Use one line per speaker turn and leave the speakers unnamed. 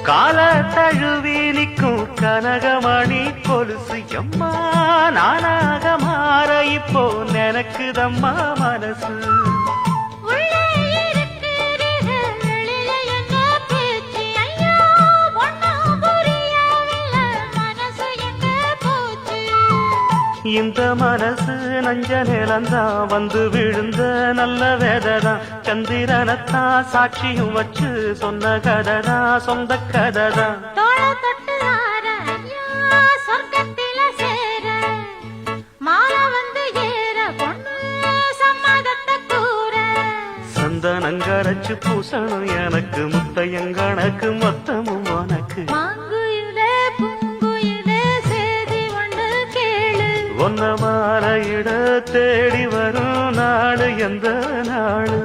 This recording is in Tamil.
கால தழுவி நிற்கும் கனகமணி கொலுசு எம்மா நானாக மாற இப்போ நினைக்குதம்மா மனசு. இந்த மனசு நஞ்ச நிலந்தான் வந்து விழுந்த நல்ல வேததான். சந்திரனத்தான் சாட்சியும் வச்சு சொன்ன கதைதான் சொந்த கதைதான். சந்தனங்கரைச்சு பூசணும் எனக்கு முத்தையங்கணக்கு மொத்தமும் உனக்கு. ஒன்ன மாற இட தேடி வரும் நாடு எந்த நாடு.